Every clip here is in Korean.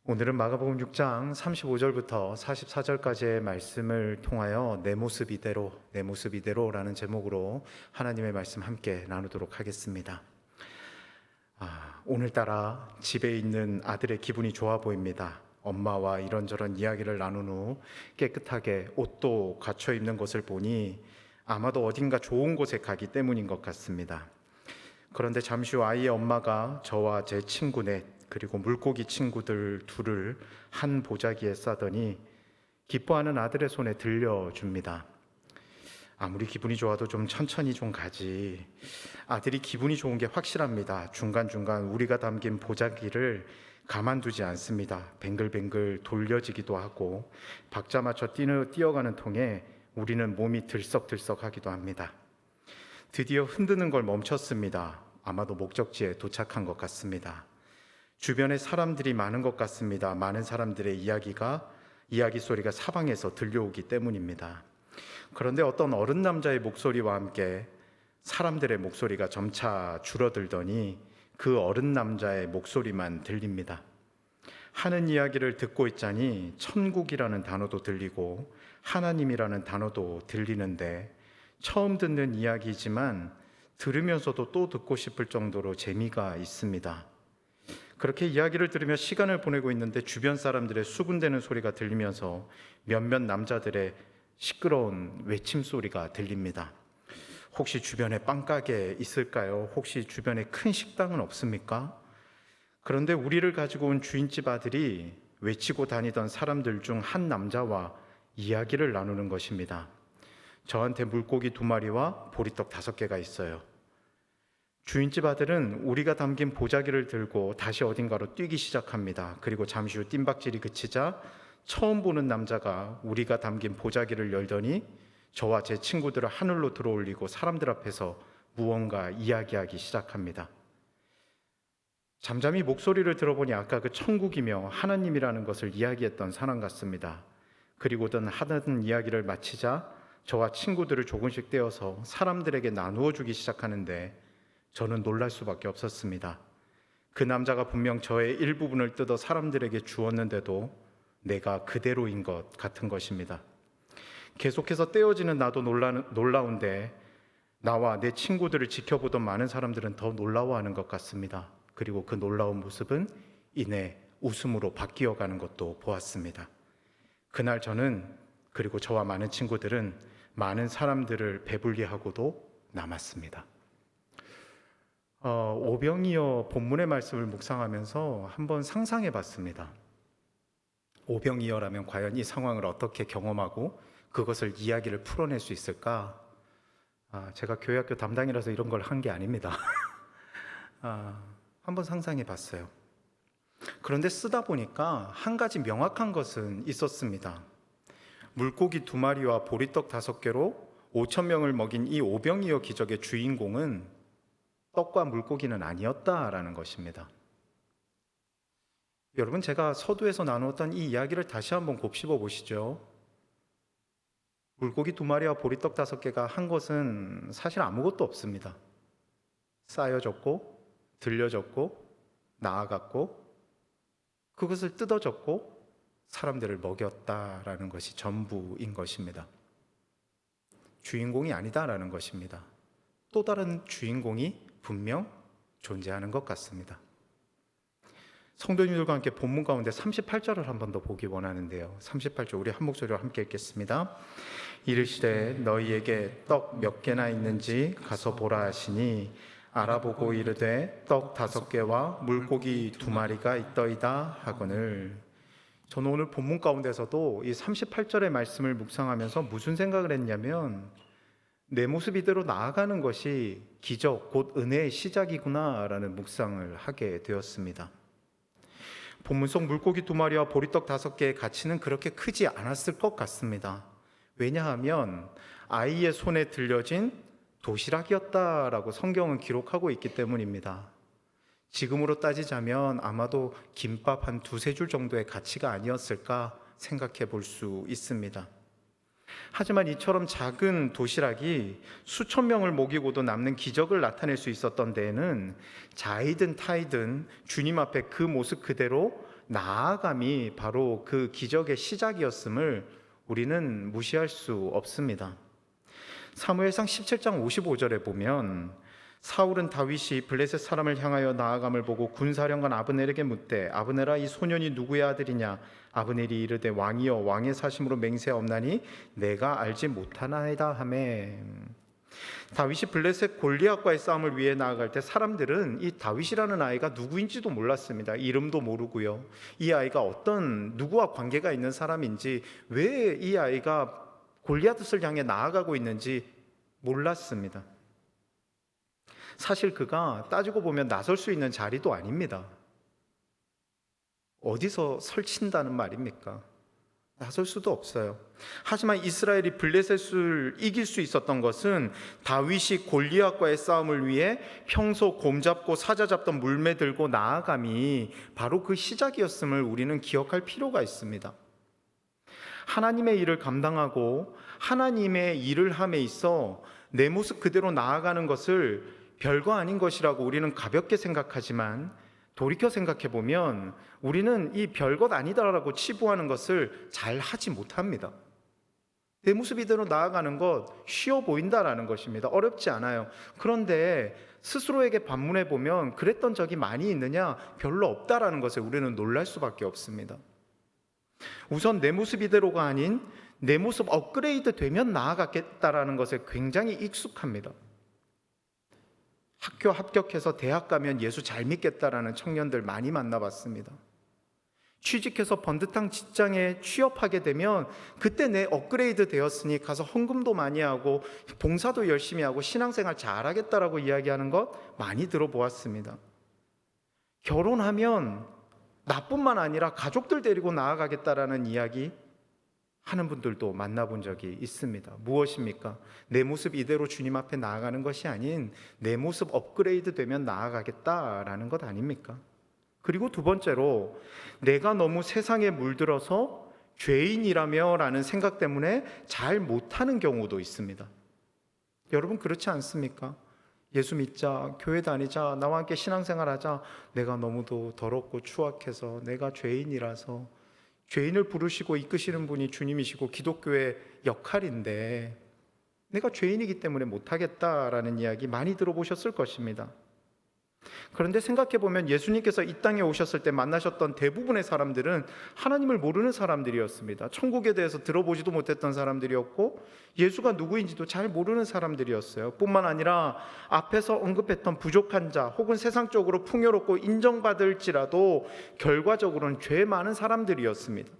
오늘은 마가복음 6장 35절부터 44절까지의 말씀을 통하여 내 모습 이대로, 내 모습 이대로라는 제목으로 하나님의 말씀 함께 나누도록 하겠습니다. 오늘따라 집에 있는 아들의 기분이 좋아 보입니다. 엄마와 이런저런 이야기를 나눈 후 깨끗하게 옷도 갖춰 입는 것을 보니 아마도 어딘가 좋은 곳에 가기 때문인 것 같습니다. 그런데 잠시 후 아이의 엄마가 저와 제 친구 넷 그리고 물고기 친구들 둘을 한 보자기에 싸더니 기뻐하는 아들의 손에 들려줍니다. 아무리 기분이 좋아도 좀 천천히 좀 가지. 아들이 기분이 좋은 게 확실합니다. 중간중간 우리가 담긴 보자기를 가만두지 않습니다. 뱅글뱅글 돌려지기도 하고 박자 맞춰 뛰어가는 통에 우리는 몸이 들썩들썩하기도 합니다. 드디어 흔드는 걸 멈췄습니다. 아마도 목적지에 도착한 것 같습니다. 주변에 사람들이 많은 것 같습니다. 많은 사람들의 이야기 소리가 사방에서 들려오기 때문입니다. 그런데 어떤 어른 남자의 목소리와 함께 사람들의 목소리가 점차 줄어들더니 그 어른 남자의 목소리만 들립니다. 하는 이야기를 듣고 있자니 천국이라는 단어도 들리고 하나님이라는 단어도 들리는데 처음 듣는 이야기지만 들으면서도 또 듣고 싶을 정도로 재미가 있습니다. 그렇게 이야기를 들으며 시간을 보내고 있는데 주변 사람들의 수군대는 소리가 들리면서 몇몇 남자들의 시끄러운 외침 소리가 들립니다. 혹시 주변에 빵가게 있을까요? 혹시 주변에 큰 식당은 없습니까? 그런데 우리를 가지고 온 주인집 아들이 외치고 다니던 사람들 중 한 남자와 이야기를 나누는 것입니다. 저한테 물고기 2마리와 보리떡 5개가 있어요. 주인집 아들은 우리가 담긴 보자기를 들고 다시 어딘가로 뛰기 시작합니다. 그리고 잠시 후 뜀박질이 그치자 처음 보는 남자가 우리가 담긴 보자기를 열더니 저와 제 친구들을 하늘로 들어올리고 사람들 앞에서 무언가 이야기하기 시작합니다. 잠잠히 목소리를 들어보니 아까 그 천국이며 하나님이라는 것을 이야기했던 사람 같습니다. 그리고든 하던 이야기를 마치자 저와 친구들을 조금씩 떼어서 사람들에게 나누어 주기 시작하는데 저는 놀랄 수밖에 없었습니다. 그 남자가 분명 저의 일부분을 뜯어 사람들에게 주었는데도 내가 그대로인 것 같은 것입니다. 계속해서 떼어지는 나도 놀라운데 나와 내 친구들을 지켜보던 많은 사람들은 더 놀라워하는 것 같습니다. 그리고 그 놀라운 모습은 이내 웃음으로 바뀌어가는 것도 보았습니다. 그날 저는 그리고 저와 많은 친구들은 많은 사람들을 배불리하고도 남았습니다. 오병이어 본문의 말씀을 묵상하면서 한번 상상해 봤습니다. 오병이어라면 과연 이 상황을 어떻게 경험하고 그것을 이야기를 풀어낼 수 있을까? 제가 교회학교 담당이라서 이런 걸 한 게 아닙니다. 한번 상상해 봤어요. 그런데 쓰다 보니까 한 가지 명확한 것은 있었습니다. 물고기 2마리와 보리떡 5개로 5,000명을 먹인 이 오병이어 기적의 주인공은 떡과 물고기는 아니었다라는 것입니다. 여러분, 제가 서두에서 나누었던 이 이야기를 다시 한번 곱씹어 보시죠. 물고기 2마리와 보리떡 5개가 한 것은 사실 아무것도 없습니다. 쌓여졌고 들려졌고 나아갔고 그것을 뜯어졌고 사람들을 먹였다라는 것이 전부인 것입니다. 주인공이 아니다라는 것입니다. 또 다른 주인공이 분명 존재하는 것 같습니다. 성도님들과 함께 본문 가운데 38절을 한 번 더 보기 원하는데요. 38절 우리 한 목소리로 함께 읽겠습니다. 이르시되 너희에게 떡 몇 개나 있는지 가서 보라 하시니 알아보고 이르되 떡 5개와 물고기 2마리가 있더이다 하거늘. 저는 오늘 본문 가운데서도 이 38절의 말씀을 묵상하면서 무슨 생각을 했냐면 내 모습 이대로 나아가는 것이 기적, 곧 은혜의 시작이구나라는 묵상을 하게 되었습니다. 본문 속 물고기 2마리와 보리떡 5개의 가치는 그렇게 크지 않았을 것 같습니다. 왜냐하면 아이의 손에 들려진 도시락이었다라고 성경은 기록하고 있기 때문입니다. 지금으로 따지자면 아마도 김밥 한 2-3줄 정도의 가치가 아니었을까 생각해 볼 수 있습니다. 하지만 이처럼 작은 도시락이 수천 명을 먹이고도 남는 기적을 나타낼 수 있었던 데에는 자이든 타이든 주님 앞에 그 모습 그대로 나아감이 바로 그 기적의 시작이었음을 우리는 무시할 수 없습니다. 사무엘상 17장 55절에 보면 사울은 다윗이 블레셋 사람을 향하여 나아감을 보고 군사령관 아브넬에게 묻되 아브넬아 이 소년이 누구의 아들이냐? 아브넬이 이르되 왕이여 왕의 사심으로 맹세하옵나니 내가 알지 못하나이다 하매. 다윗이 블레셋 골리앗과의 싸움을 위해 나아갈 때 사람들은 이 다윗이라는 아이가 누구인지도 몰랐습니다. 이름도 모르고요. 이 아이가 어떤 누구와 관계가 있는 사람인지, 왜 이 아이가 골리앗을 향해 나아가고 있는지 몰랐습니다. 사실 그가 따지고 보면 나설 수 있는 자리도 아닙니다. 어디서 설친다는 말입니까? 나설 수도 없어요. 하지만 이스라엘이 블레셋을 이길 수 있었던 것은 다윗이 골리앗과의 싸움을 위해 평소 곰 잡고 사자 잡던 물매 들고 나아감이 바로 그 시작이었음을 우리는 기억할 필요가 있습니다. 하나님의 일을 감당하고 하나님의 일을 함에 있어 내 모습 그대로 나아가는 것을 별거 아닌 것이라고 우리는 가볍게 생각하지만, 돌이켜 생각해 보면 우리는 이 별것 아니다라고 치부하는 것을 잘 하지 못합니다. 내 모습 이대로 나아가는 것 쉬워 보인다라는 것입니다. 어렵지 않아요. 그런데 스스로에게 반문해 보면 그랬던 적이 많이 있느냐? 별로 없다라는 것에 우리는 놀랄 수밖에 없습니다. 우선 내 모습 이대로가 아닌 내 모습 업그레이드 되면 나아가겠다라는 것에 굉장히 익숙합니다. 학교 합격해서 대학 가면 예수 잘 믿겠다라는 청년들 많이 만나봤습니다. 취직해서 번듯한 직장에 취업하게 되면 그때 내 업그레이드 되었으니 가서 헌금도 많이 하고 봉사도 열심히 하고 신앙생활 잘하겠다라고 이야기하는 것 많이 들어보았습니다. 결혼하면 나뿐만 아니라 가족들 데리고 나아가겠다라는 이야기 하는 분들도 만나본 적이 있습니다. 무엇입니까? 내 모습 이대로 주님 앞에 나아가는 것이 아닌 내 모습 업그레이드 되면 나아가겠다라는 것 아닙니까? 그리고 두 번째로, 내가 너무 세상에 물들어서 죄인이라며 라는 생각 때문에 잘 못하는 경우도 있습니다. 여러분 그렇지 않습니까? 예수 믿자, 교회 다니자, 나와 함께 신앙생활하자. 내가 너무도 더럽고 추악해서, 내가 죄인이라서. 죄인을 부르시고 이끄시는 분이 주님이시고 기독교의 역할인데 내가 죄인이기 때문에 못하겠다라는 이야기 많이 들어보셨을 것입니다. 그런데 생각해보면 예수님께서 이 땅에 오셨을 때 만나셨던 대부분의 사람들은 하나님을 모르는 사람들이었습니다. 천국에 대해서 들어보지도 못했던 사람들이었고 예수가 누구인지도 잘 모르는 사람들이었어요. 뿐만 아니라 앞에서 언급했던 부족한 자 혹은 세상적으로 풍요롭고 인정받을지라도 결과적으로는 죄 많은 사람들이었습니다.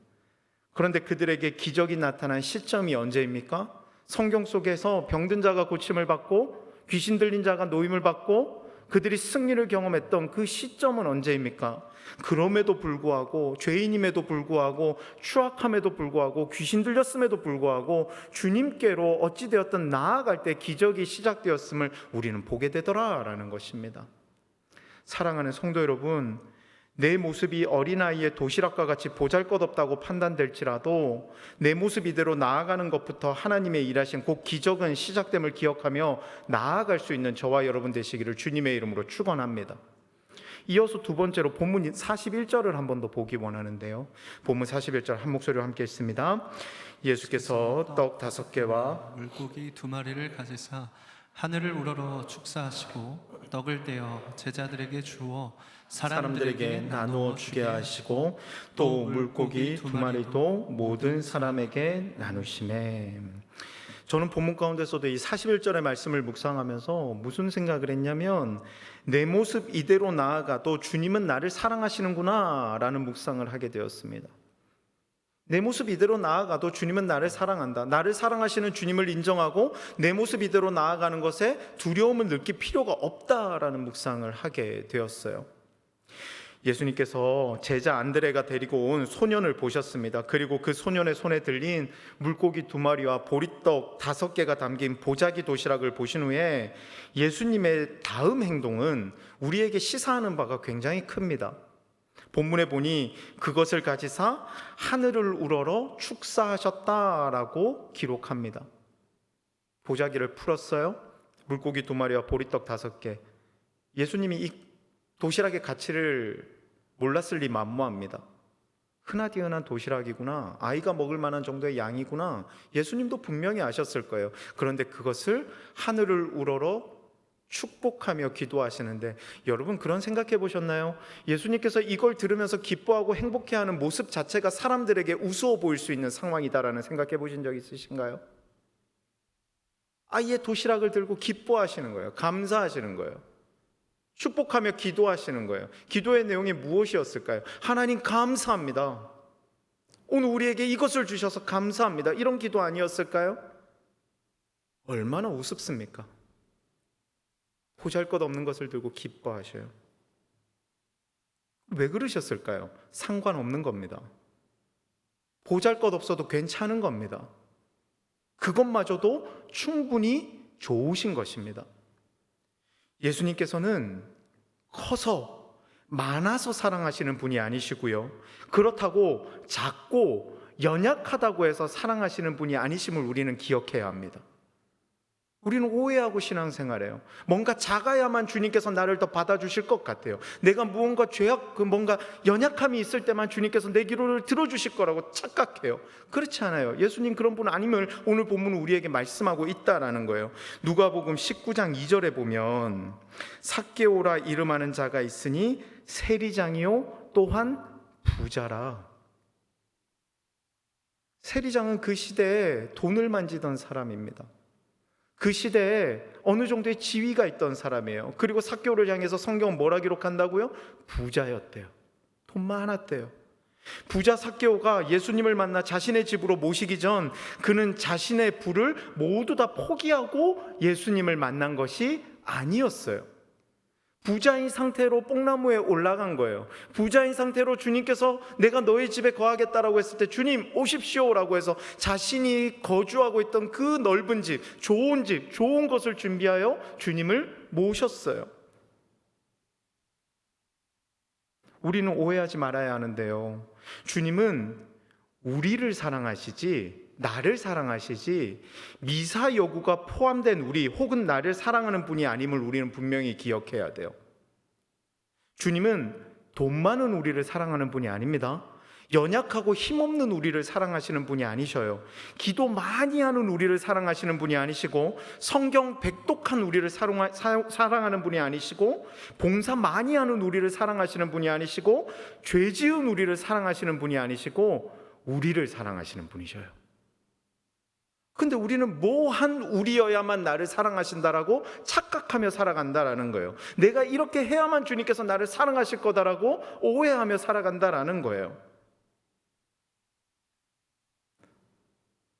그런데 그들에게 기적이 나타난 시점이 언제입니까? 성경 속에서 병든 자가 고침을 받고 귀신 들린 자가 노임을 받고 그들이 승리를 경험했던 그 시점은 언제입니까? 그럼에도 불구하고, 죄인임에도 불구하고, 추악함에도 불구하고, 귀신 들렸음에도 불구하고 주님께로 어찌되었든 나아갈 때 기적이 시작되었음을 우리는 보게 되더라라는 것입니다. 사랑하는 성도 여러분, 내 모습이 어린아이의 도시락과 같이 보잘것없다고 판단될지라도 내 모습 이대로 나아가는 것부터 하나님의 일하신 그 기적은 시작됨을 기억하며 나아갈 수 있는 저와 여러분 되시기를 주님의 이름으로 축원합니다. 이어서 두 번째로 본문 41절을 한 번 더 보기 원하는데요. 본문 41절 한 목소리로 함께 읽습니다. 예수께서 떡 5개와 물고기 2마리를 가지사 하늘을 우러러 축사하시고 떡을 떼어 제자들에게 주어 사람들에게 나누어 주게 하시고 또 물고기 2마리도 모든 사람에게 나누시매. 저는 본문 가운데서도 이 41절의 말씀을 묵상하면서 무슨 생각을 했냐면, 내 모습 이대로 나아가도 주님은 나를 사랑하시는구나 라는 묵상을 하게 되었습니다. 내 모습 이대로 나아가도 주님은 나를 사랑한다. 나를 사랑하시는 주님을 인정하고 내 모습 이대로 나아가는 것에 두려움을 느낄 필요가 없다라는 묵상을 하게 되었어요. 예수님께서 제자 안드레가 데리고 온 소년을 보셨습니다. 그리고 그 소년의 손에 들린 물고기 2마리와 보리떡 5개가 담긴 보자기 도시락을 보신 후에 예수님의 다음 행동은 우리에게 시사하는 바가 굉장히 큽니다. 본문에 보니 그것을 가지사 하늘을 우러러 축사하셨다라고 기록합니다. 보자기를 풀었어요. 물고기 2마리와 보리떡 5개. 예수님이 이 도시락의 가치를 몰랐을 리 만무합니다. 흔하디 흔한 도시락이구나, 아이가 먹을 만한 정도의 양이구나, 예수님도 분명히 아셨을 거예요. 그런데 그것을 하늘을 우러러 축복하며 기도하시는데, 여러분 그런 생각해 보셨나요? 예수님께서 이걸 들으면서 기뻐하고 행복해하는 모습 자체가 사람들에게 우스워 보일 수 있는 상황이다라는 생각해 보신 적 있으신가요? 아이의 도시락을 들고 기뻐하시는 거예요. 감사하시는 거예요. 축복하며 기도하시는 거예요. 기도의 내용이 무엇이었을까요? 하나님 감사합니다. 오늘 우리에게 이것을 주셔서 감사합니다. 이런 기도 아니었을까요? 얼마나 우습습니까? 보잘것없는 것을 들고 기뻐하셔요. 왜 그러셨을까요? 상관없는 겁니다. 보잘것없어도 괜찮은 겁니다. 그것마저도 충분히 좋으신 것입니다. 예수님께서는 커서 많아서 사랑하시는 분이 아니시고요, 그렇다고 작고 연약하다고 해서 사랑하시는 분이 아니심을 우리는 기억해야 합니다. 우리는 오해하고 신앙생활해요. 뭔가 작아야만 주님께서 나를 더 받아주실 것 같아요. 내가 무언가 뭔가 연약함이 있을 때만 주님께서 내 기도를 들어주실 거라고 착각해요. 그렇지 않아요. 예수님 그런 분 아님을 오늘 본문은 우리에게 말씀하고 있다라는 거예요. 누가복음 19장 2절에 보면 삭개오라 이름하는 자가 있으니 세리장이요 또한 부자라. 세리장은 그 시대에 돈을 만지던 사람입니다. 그 시대에 어느 정도의 지위가 있던 사람이에요. 그리고 삭개오를 향해서 성경은 뭐라 기록한다고요? 부자였대요. 돈 많았대요. 부자 삭개오가 예수님을 만나 자신의 집으로 모시기 전 그는 자신의 부를 모두 다 포기하고 예수님을 만난 것이 아니었어요. 부자인 상태로 뽕나무에 올라간 거예요. 부자인 상태로 주님께서 내가 너희 집에 거하겠다라고 했을 때 주님 오십시오라고 해서 자신이 거주하고 있던 그 넓은 집, 좋은 것을 준비하여 주님을 모셨어요. 우리는 오해하지 말아야 하는데요, 주님은 우리를 사랑하시지 나를 사랑하시지 미사 여구가 포함된 우리 혹은 나를 사랑하는 분이 아님을 우리는 분명히 기억해야 돼요. 주님은 돈 많은 우리를 사랑하는 분이 아닙니다. 연약하고 힘없는 우리를 사랑하시는 분이 아니셔요. 기도 많이 하는 우리를 사랑하시는 분이 아니시고, 성경 백독한 우리를 사랑하는 분이 아니시고, 봉사 많이 하는 우리를 사랑하시는 분이 아니시고, 죄 지은 우리를 사랑하시는 분이 아니시고, 우리를 사랑하시는 분이셔요. 근데 우리는 뭐한 우리여야만 나를 사랑하신다라고 착각하며 살아간다라는 거예요. 내가 이렇게 해야만 주님께서 나를 사랑하실 거다라고 오해하며 살아간다라는 거예요.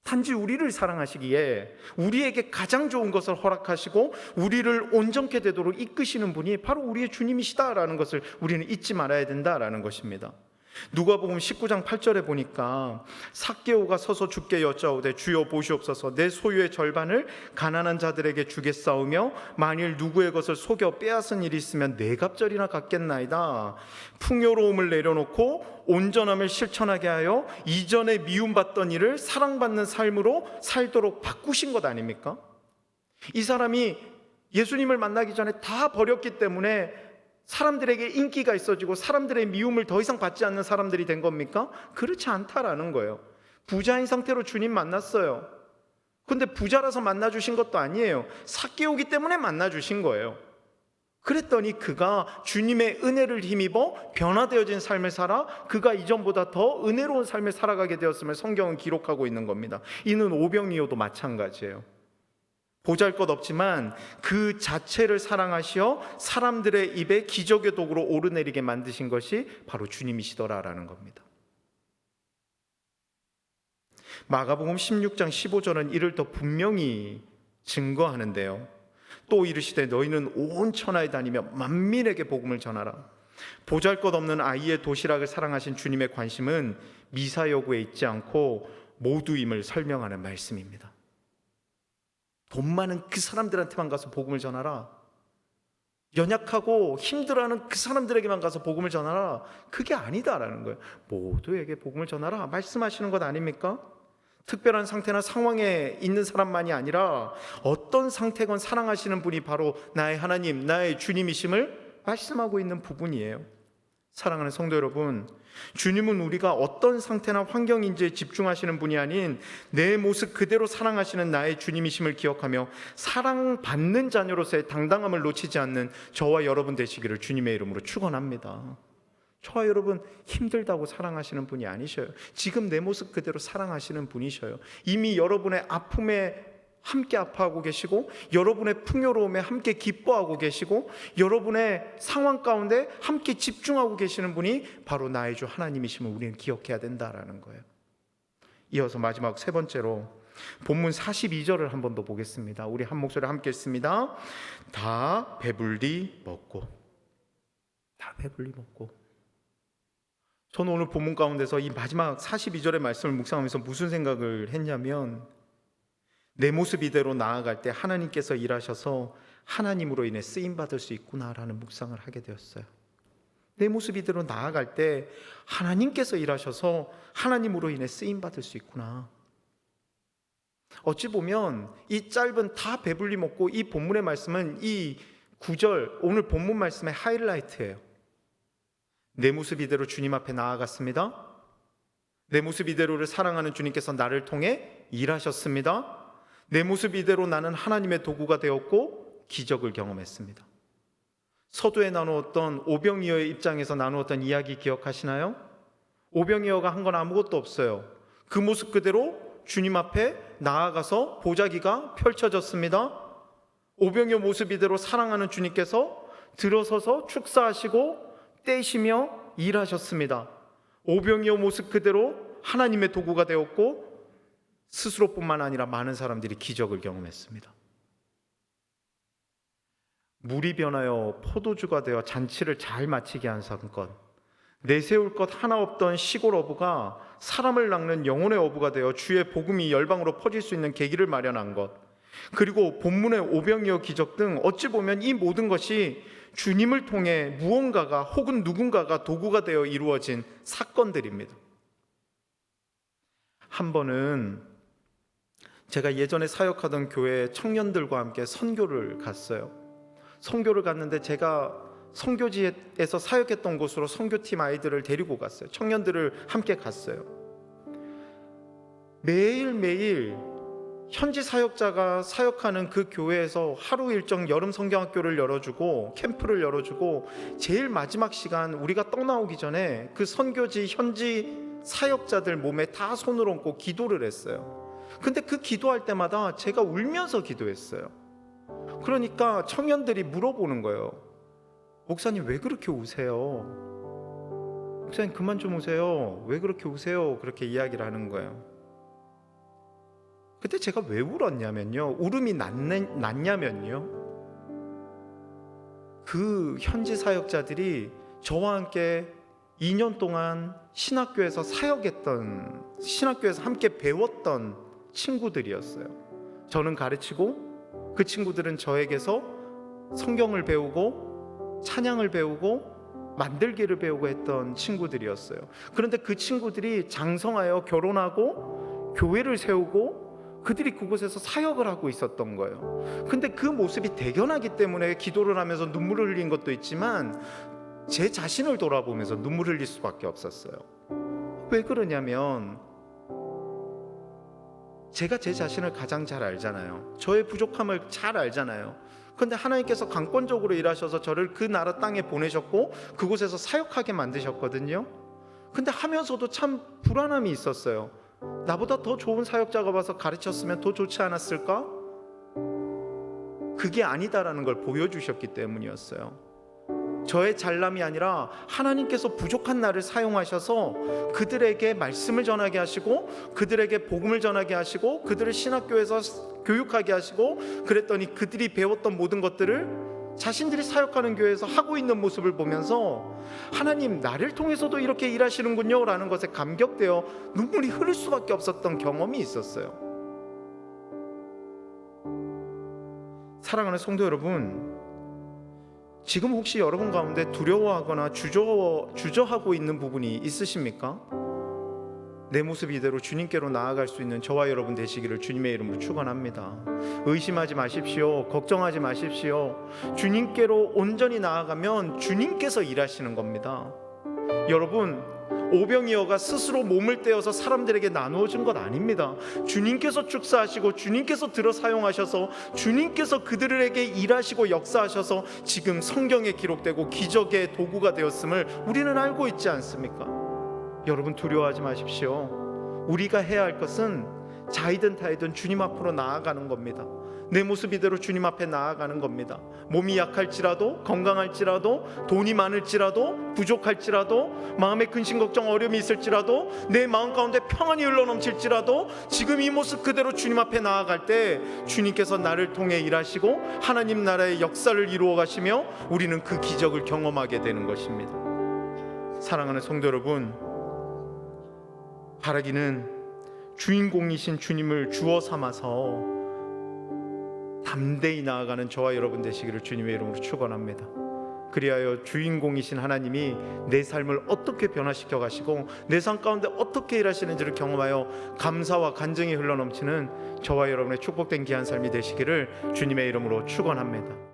단지 우리를 사랑하시기에 우리에게 가장 좋은 것을 허락하시고 우리를 온전케 되도록 이끄시는 분이 바로 우리의 주님이시다라는 것을 우리는 잊지 말아야 된다라는 것입니다. 누가복음 19장 8절에 보니까 삭개오가 서서 주께 여짜오되 주여 보시옵소서, 내 소유의 절반을 가난한 자들에게 주겠사오며 만일 누구의 것을 속여 빼앗은 일이 있으면 네 갑절이나 갚겠나이다. 풍요로움을 내려놓고 온전함을 실천하게 하여 이전에 미움받던 일을 사랑받는 삶으로 살도록 바꾸신 것 아닙니까? 이 사람이 예수님을 만나기 전에 다 버렸기 때문에 사람들에게 인기가 있어지고 사람들의 미움을 더 이상 받지 않는 사람들이 된 겁니까? 그렇지 않다라는 거예요. 부자인 상태로 주님 만났어요. 근데 부자라서 만나주신 것도 아니에요. 삭개오기 때문에 만나주신 거예요. 그랬더니 그가 주님의 은혜를 힘입어 변화되어진 삶을 살아 그가 이전보다 더 은혜로운 삶을 살아가게 되었음을 성경은 기록하고 있는 겁니다. 이는 오병이어도 마찬가지예요. 보잘것없지만 그 자체를 사랑하시어 사람들의 입에 기적의 도구로 오르내리게 만드신 것이 바로 주님이시더라라는 겁니다. 마가복음 16장 15절은 이를 더 분명히 증거하는데요, 또 이르시되 너희는 온 천하에 다니며 만민에게 복음을 전하라. 보잘것없는 아이의 도시락을 사랑하신 주님의 관심은 미사여구에 있지 않고 모두임을 설명하는 말씀입니다. 돈 많은 그 사람들한테만 가서 복음을 전하라, 연약하고 힘들어하는 그 사람들에게만 가서 복음을 전하라, 그게 아니다라는 거예요. 모두에게 복음을 전하라 말씀하시는 것 아닙니까? 특별한 상태나 상황에 있는 사람만이 아니라 어떤 상태건 사랑하시는 분이 바로 나의 하나님, 나의 주님이심을 말씀하고 있는 부분이에요. 사랑하는 성도 여러분, 주님은 우리가 어떤 상태나 환경인지에 집중하시는 분이 아닌 내 모습 그대로 사랑하시는 나의 주님이심을 기억하며 사랑받는 자녀로서의 당당함을 놓치지 않는 저와 여러분 되시기를 주님의 이름으로 축원합니다. 저와 여러분 힘들다고 사랑하시는 분이 아니셔요. 지금 내 모습 그대로 사랑하시는 분이셔요. 이미 여러분의 아픔에 함께 아파하고 계시고, 여러분의 풍요로움에 함께 기뻐하고 계시고, 여러분의 상황 가운데 함께 집중하고 계시는 분이 바로 나의 주 하나님이심을 우리는 기억해야 된다라는 거예요. 이어서 마지막 세 번째로 본문 42절을 한 번 더 보겠습니다. 우리 한 목소리 함께 읽습니다. 다 배불리 먹고. 다 배불리 먹고. 저는 오늘 본문 가운데서 이 마지막 42절의 말씀을 묵상하면서 무슨 생각을 했냐면, 내 모습 이대로 나아갈 때 하나님께서 일하셔서 하나님으로 인해 쓰임받을 수 있구나라는 묵상을 하게 되었어요. 내 모습 이대로 나아갈 때 하나님께서 일하셔서 하나님으로 인해 쓰임받을 수 있구나. 어찌 보면 이 짧은 다 배불리 먹고 이 본문의 말씀은 이 9절 오늘 본문 말씀의 하이라이트예요. 내 모습 이대로 주님 앞에 나아갔습니다. 내 모습 이대로를 사랑하는 주님께서 나를 통해 일하셨습니다. 내 모습 이대로 나는 하나님의 도구가 되었고 기적을 경험했습니다. 서두에 나누었던 오병이어의 입장에서 나누었던 이야기 기억하시나요? 오병이어가 한 건 아무것도 없어요. 그 모습 그대로 주님 앞에 나아가서 보자기가 펼쳐졌습니다. 오병이어 모습 이대로 사랑하는 주님께서 들어서서 축사하시고 떼시며 일하셨습니다. 오병이어 모습 그대로 하나님의 도구가 되었고 스스로뿐만 아니라 많은 사람들이 기적을 경험했습니다. 물이 변하여 포도주가 되어 잔치를 잘 마치게 한 사건, 내세울 것 하나 없던 시골 어부가 사람을 낚는 영혼의 어부가 되어 주의 복음이 열방으로 퍼질 수 있는 계기를 마련한 것, 그리고 본문의 오병이어 기적 등 어찌 보면 이 모든 것이 주님을 통해 무언가가 혹은 누군가가 도구가 되어 이루어진 사건들입니다. 한 번은 제가 예전에 사역하던 교회 청년들과 함께 선교를 갔어요. 선교를 갔는데 제가 선교지에서 사역했던 곳으로 선교팀 아이들을 데리고 갔어요. 청년들을 함께 갔어요. 매일매일 현지 사역자가 사역하는 그 교회에서 하루 일정 여름 성경학교를 열어주고 캠프를 열어주고, 제일 마지막 시간 우리가 떠나오기 전에 그 선교지 현지 사역자들 몸에 다 손을 얹고 기도를 했어요. 근데 그 기도할 때마다 제가 울면서 기도했어요. 그러니까 청년들이 물어보는 거예요. 목사님 왜 그렇게 우세요? 목사님 그만 좀 우세요. 왜 그렇게 우세요? 그렇게 이야기를 하는 거예요. 그때 제가 왜 울었냐면요, 울음이 났냐면요, 그 현지 사역자들이 저와 함께 2년 동안 신학교에서 사역했던, 신학교에서 함께 배웠던 친구들이었어요. 저는 가르치고 그 친구들은 저에게서 성경을 배우고 찬양을 배우고 만들기를 배우고 했던 친구들이었어요. 그런데 그 친구들이 장성하여 결혼하고 교회를 세우고 그들이 그곳에서 사역을 하고 있었던 거예요. 근데 그 모습이 대견하기 때문에 기도를 하면서 눈물을 흘린 것도 있지만 제 자신을 돌아보면서 눈물을 흘릴 수밖에 없었어요. 왜 그러냐면 제가 제 자신을 가장 잘 알잖아요. 저의 부족함을 잘 알잖아요. 그런데 하나님께서 강권적으로 일하셔서 저를 그 나라 땅에 보내셨고 그곳에서 사역하게 만드셨거든요. 근데 하면서도 참 불안함이 있었어요. 나보다 더 좋은 사역자가 와서 가르쳤으면 더 좋지 않았을까? 그게 아니다라는 걸 보여주셨기 때문이었어요. 저의 잘남이 아니라 하나님께서 부족한 나를 사용하셔서 그들에게 말씀을 전하게 하시고 그들에게 복음을 전하게 하시고 그들을 신학교에서 교육하게 하시고, 그랬더니 그들이 배웠던 모든 것들을 자신들이 사역하는 교회에서 하고 있는 모습을 보면서 하나님 나를 통해서도 이렇게 일하시는군요 라는 것에 감격되어 눈물이 흐를 수밖에 없었던 경험이 있었어요. 사랑하는 성도 여러분, 지금 혹시 여러분 가운데 두려워하거나 주저하고 있는 부분이 있으십니까? 내 모습 이대로 주님께로 나아갈 수 있는 저와 여러분 되시기를 주님의 이름으로 축원합니다. 의심하지 마십시오. 걱정하지 마십시오. 주님께로 온전히 나아가면 주님께서 일하시는 겁니다. 여러분, 오병이어가 스스로 몸을 떼어서 사람들에게 나누어 준 것 아닙니다. 주님께서 축사하시고 주님께서 들어 사용하셔서 주님께서 그들에게 일하시고 역사하셔서 지금 성경에 기록되고 기적의 도구가 되었음을 우리는 알고 있지 않습니까? 여러분, 두려워하지 마십시오. 우리가 해야 할 것은 자이든 타이든 주님 앞으로 나아가는 겁니다. 내 모습 이대로 주님 앞에 나아가는 겁니다. 몸이 약할지라도, 건강할지라도, 돈이 많을지라도, 부족할지라도, 마음에 근심 걱정 어려움이 있을지라도, 내 마음 가운데 평안이 흘러넘칠지라도 지금 이 모습 그대로 주님 앞에 나아갈 때 주님께서 나를 통해 일하시고 하나님 나라의 역사를 이루어 가시며 우리는 그 기적을 경험하게 되는 것입니다. 사랑하는 성도 여러분, 바라기는 주인공이신 주님을 주어 삼아서 담대히 나아가는 저와 여러분 되시기를 주님의 이름으로 축원합니다. 그리하여 주인공이신 하나님이 내 삶을 어떻게 변화시켜 가시고 내 삶 가운데 어떻게 일하시는지를 경험하여 감사와 간증이 흘러넘치는 저와 여러분의 축복된 귀한 삶이 되시기를 주님의 이름으로 축원합니다.